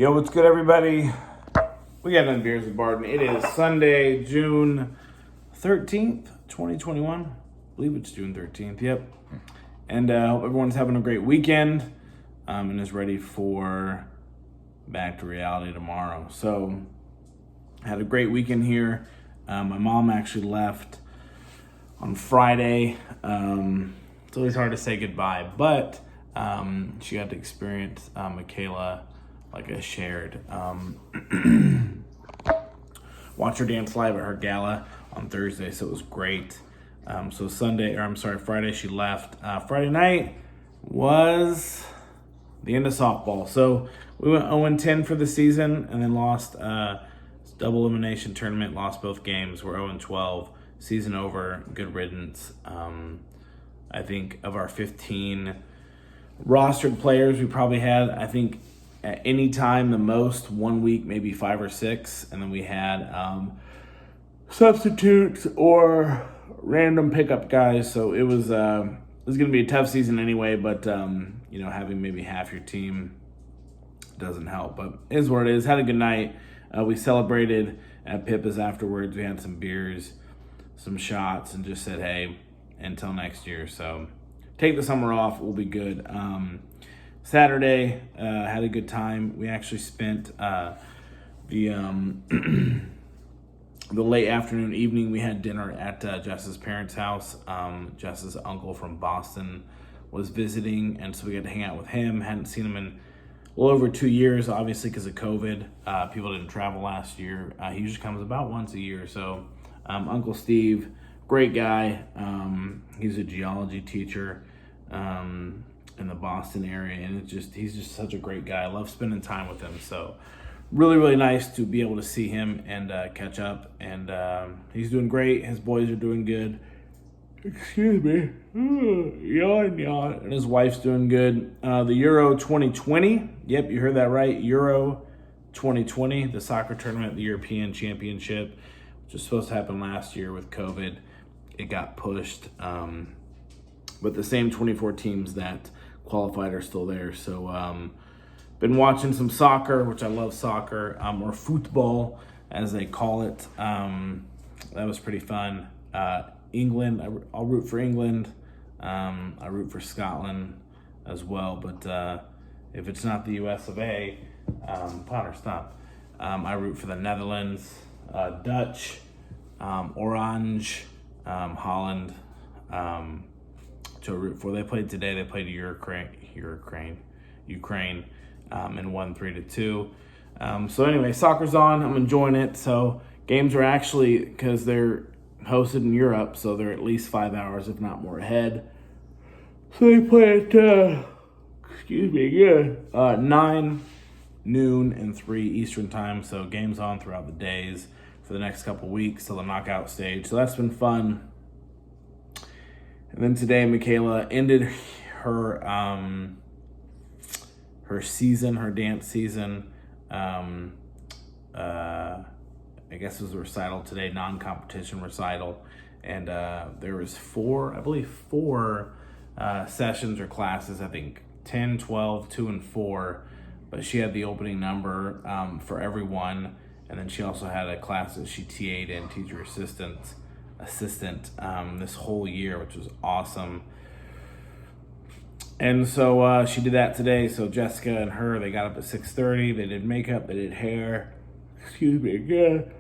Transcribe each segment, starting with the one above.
Yo, what's good, everybody? We got another Beers with Barton. It is Sunday, June 13th, 2021. I believe it's June 13th, yep. And I hope everyone's having a great weekend and is ready for back to reality tomorrow. So, had a great weekend here. My mom actually left on Friday. It's always hard to say goodbye, but she got to experience Michaela, like I shared. Watch her dance live at her gala on Thursday, so it was great. So Friday she left. Friday night was the end of softball. So we went 0-10 for the season and then lost double elimination tournament, lost both games. We're 0-12. Season over, good riddance. I think of our 15 rostered players, we probably had, I think, at any time the most 1 week, maybe 5 or 6. And then we had substitutes or random pickup guys. So it was going to be a tough season anyway, but having maybe half your team doesn't help. But it is what it is. Had a good night. We celebrated at Pippa's afterwards. We had some beers, some shots, and just said, hey, until next year. So take the summer off. We'll be good. Saturday, had a good time. We actually spent the late afternoon, evening. We had dinner at Jess's parents' house. Jess's uncle from Boston was visiting, and so we got to hang out with him. Hadn't seen him in a little over 2 years, obviously because of COVID. People didn't travel last year. He usually comes about once a year. So Uncle Steve, great guy. He's a geology teacher in the Boston area, and he's just such a great guy. I love spending time with him. So really, really nice to be able to see him and catch up. And he's doing great. His boys are doing good. Excuse me. Yawn. And his wife's doing good. The Euro 2020. Yep, you heard that right. Euro 2020, the soccer tournament, the European Championship, which was supposed to happen last year with COVID. It got pushed. But the same 24 teams that qualified are still there. So been watching some soccer, which I love soccer, or football as they call it. That was pretty fun. England, I'll root for England. I root for Scotland as well. But if it's not the US of A, Potter, stop. I root for the Netherlands, Dutch, Orange, Holland, to root for. They played today. They played Ukraine, and won 3-2. So anyway, soccer's on. I'm enjoying it. So games are actually, because they're hosted in Europe, so they're at least 5 hours, if not more, ahead. So they play at 9, noon, and 3 Eastern time. So games on throughout the days for the next couple weeks till the knockout stage. So that's been fun. And then today, Michaela ended her season, her dance season. I guess it was a recital today, non-competition recital. And there was four sessions or classes, I think 10, 12, 2, and 4. But she had the opening number for everyone. And then she also had a class that she TA'd in, teacher assistant this whole year, which was awesome. And so she did that today. So Jessica and her, they got up at 6:30. They did makeup, they did hair. Excuse me again.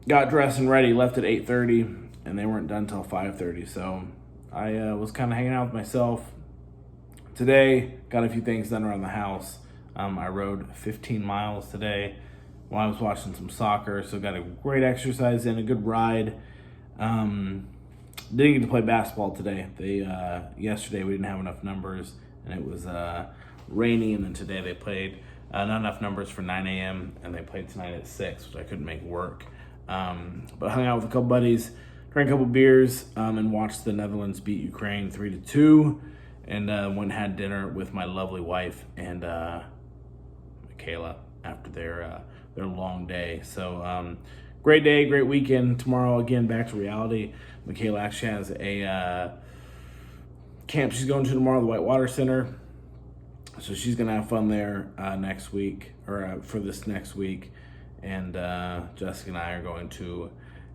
Got dressed and ready, left at 8:30, and they weren't done till 5:30. So I was kind of hanging out with myself today. Got a few things done around the house. I rode 15 miles today while I was watching some soccer. So got a great exercise in, a good ride. Didn't get to play basketball today. Yesterday we didn't have enough numbers, and it was rainy. And then today they played not enough numbers for 9 a.m. and they played tonight at 6, which I couldn't make work. But hung out with a couple buddies, drank a couple beers, and watched the Netherlands beat Ukraine 3-2. And went and had dinner with my lovely wife and Michaela after their long day. So great day, great weekend. Tomorrow, again, back to reality. Michaela actually has a camp she's going to tomorrow, the Whitewater Center. So she's going to have fun there next week, or for this next week. And Jessica and I are going to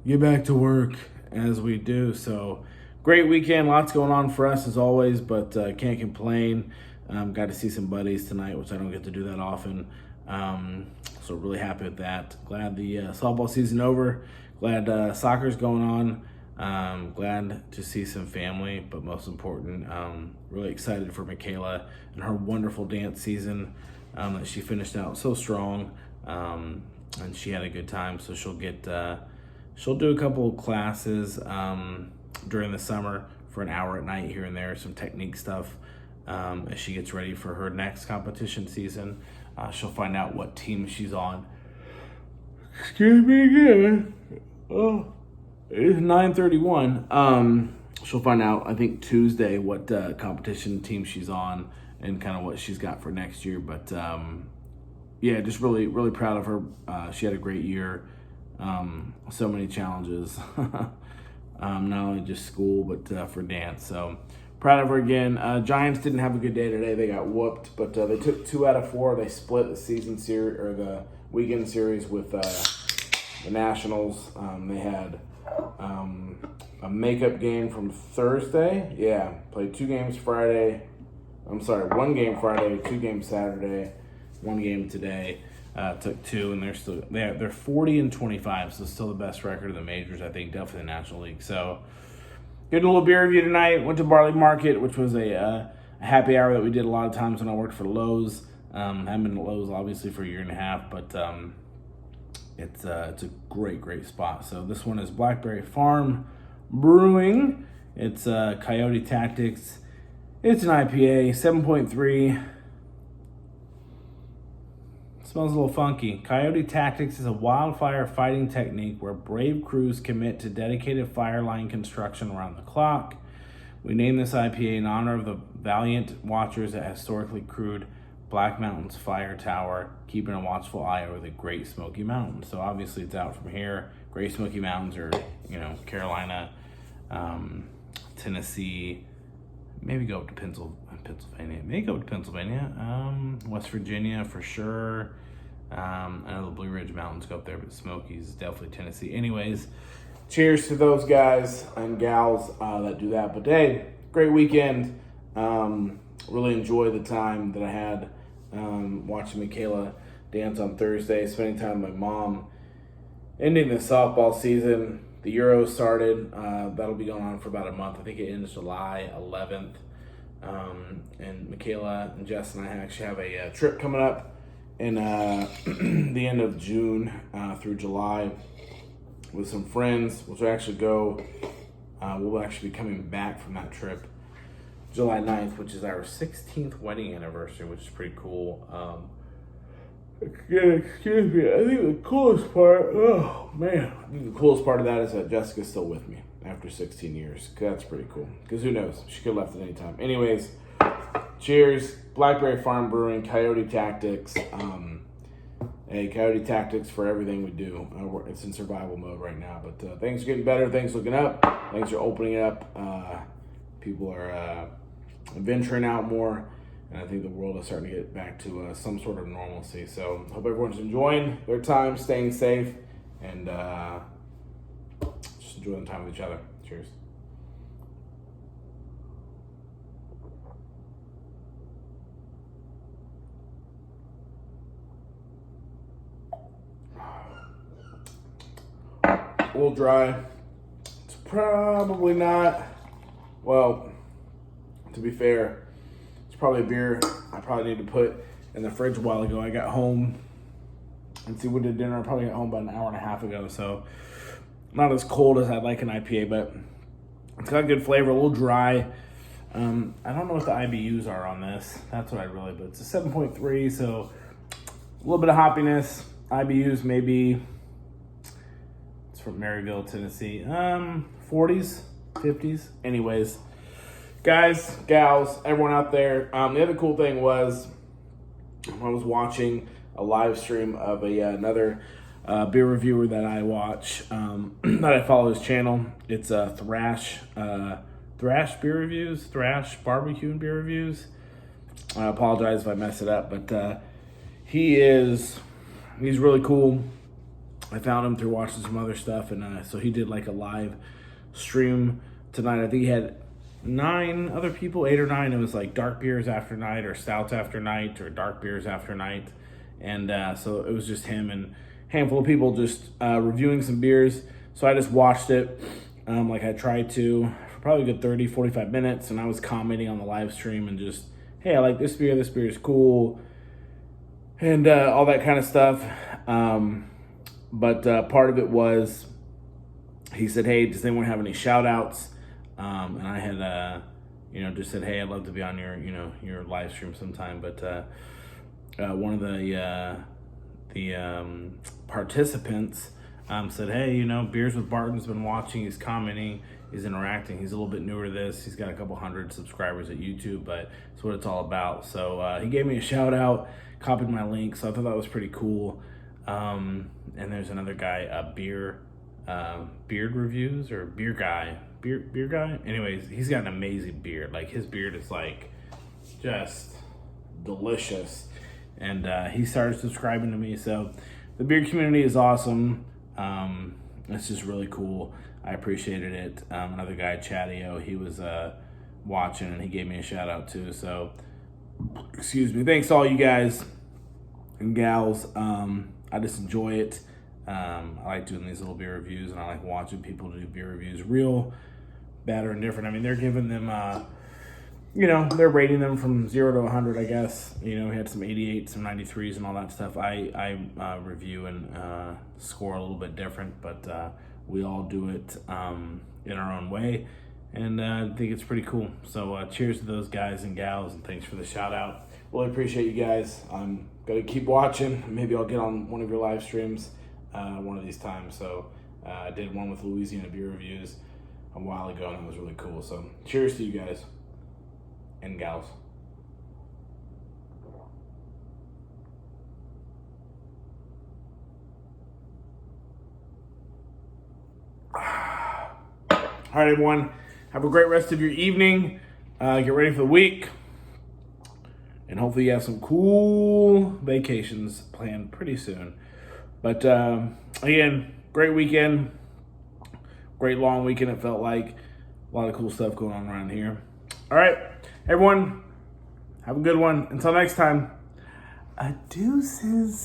get back to work as we do. So great weekend, lots going on for us as always, but can't complain. Got to see some buddies tonight, which I don't get to do that often. So really happy with that. Glad the softball season over. Glad soccer's going on. Glad to see some family, but most important, really excited for Michaela and her wonderful dance season that she finished out so strong, and she had a good time. So she'll do a couple of classes during the summer for an hour at night here and there, some technique stuff as she gets ready for her next competition season. She'll find out what team she's on. Excuse me again. Oh. It's 9:31. She'll find out, I think, Tuesday what competition team she's on and kind of what she's got for next year. But yeah, just really, really proud of her. She had a great year. So many challenges, not only just school, but for dance. So proud of her again. Giants didn't have a good day today. They got whooped, but they took 2 out of 4. They split the season series or the weekend series with the Nationals. They had a makeup game from Thursday. Yeah, played 2 games Friday. I'm sorry, 1 game Friday, 2 games Saturday, 1 game today. Took 2, and they're 40-25, so still the best record of the majors. I think definitely the National League. So did a little beer review tonight. Went to Barley Market, which was a happy hour that we did a lot of times when I worked for Lowe's. Haven't been at Lowe's obviously for a year and a half, but it's a great spot. So this one is Blackberry Farm Brewing. It's Coyote Tactics. It's an IPA, 7.3. Smells a little funky. Coyote Tactics is a wildfire fighting technique where brave crews commit to dedicated fire line construction around the clock. We named this IPA in honor of the valiant watchers that historically crewed Black Mountain's fire tower, keeping a watchful eye over the Great Smoky Mountains. So obviously it's out from here. Great Smoky Mountains are, Carolina, Tennessee, maybe go up to Pennsylvania. Maybe go up to Pennsylvania. West Virginia for sure. I know the Blue Ridge Mountains go up there, but Smokies is definitely Tennessee. Anyways, cheers to those guys and gals that do that. But hey, great weekend. Really enjoyed the time that I had watching Michaela dance on Thursday, spending time with my mom, ending the softball season. The Euros started. That'll be going on for about a month. I think it ends July 11th. And Michaela and Jess and I actually have a trip coming up in the end of June through July with some friends, which will actually go. We'll actually be coming back from that trip July 9th, which is our 16th wedding anniversary, which is pretty cool. Excuse me. I think the coolest part, the coolest part of that is that Jessica's still with me after 16 years. That's pretty cool. Because who knows? She could have left at any time. Anyways, cheers. Blackberry Farm Brewing, Coyote Tactics. Coyote Tactics for everything we do. It's in survival mode right now. But things are getting better. Things are looking up. Things are opening up. People are venturing out more. And I think the world is starting to get back to some sort of normalcy. So hope everyone's enjoying their time, staying safe, and just enjoying time with each other. Cheers. A little dry. It's probably not, well, to be fair, probably a beer I probably need to put in the fridge a while ago. I got home and we did dinner. I probably got home about an hour and a half ago, so not as cold as I'd like an IPA, but it's got good flavor, a little dry. I don't know what the IBUs are on this. That's what but it's a 7.3, so a little bit of hoppiness. IBUs maybe, it's from Maryville, Tennessee. 40s, 50s. Anyways, guys, gals, everyone out there. The other cool thing was I was watching a live stream of another beer reviewer that I watch, that I follow his channel. It's Thrash Beer Reviews, Thrash Barbecue and Beer Reviews. I apologize if I mess it up, but he's really cool. I found him through watching some other stuff, and so he did like a live stream tonight. I think he had 9 other people, 8 or 9. It was like dark beers after night, or stouts after night, or dark beers after night, and so it was just him and a handful of people just reviewing some beers. So I just watched it like I tried to for probably a good 30, 45 minutes, and I was commenting on the live stream and just, hey, I like this beer is cool, and all that kind of stuff. But part of it was, he said, hey, does anyone have any shout outs? And I had, just said, hey, I'd love to be on your live stream sometime. But one of the participants said, hey, Beers with Barton's been watching, he's commenting, he's interacting. He's a little bit newer to this. He's got a couple hundred subscribers at YouTube, but it's what it's all about. So he gave me a shout out, copied my link, so I thought that was pretty cool. And there's another guy, beard reviews, or beer guy. Anyways, he's got an amazing beard. Like, his beard is like just delicious. And he started subscribing to me. So the beer community is awesome. It's just really cool. I appreciated it. Another guy, Chatio, he was watching, and he gave me a shout out too. So, excuse me. Thanks to all you guys and gals. I just enjoy it. I like doing these little beer reviews, and I like watching people do beer reviews, real, bad, or indifferent. I mean, they're giving them, they're rating them from 0 to 100, I guess. We had some 88s, some 93s, and all that stuff. I review and score a little bit different, but we all do it in our own way, and I think it's pretty cool. So cheers to those guys and gals, and thanks for the shout out. Really appreciate you guys. I'm gonna keep watching. Maybe I'll get on one of your live streams one of these times. So I did one with Louisiana beer reviews a while ago, and it was really cool. So cheers to you guys and gals. All right, everyone. Have a great rest of your evening. Get ready for the week. And hopefully you have some cool vacations planned pretty soon. But again, great weekend. Great long weekend, it felt like. A lot of cool stuff going on around here. All right, everyone. Have a good one. Until next time. Adeuces.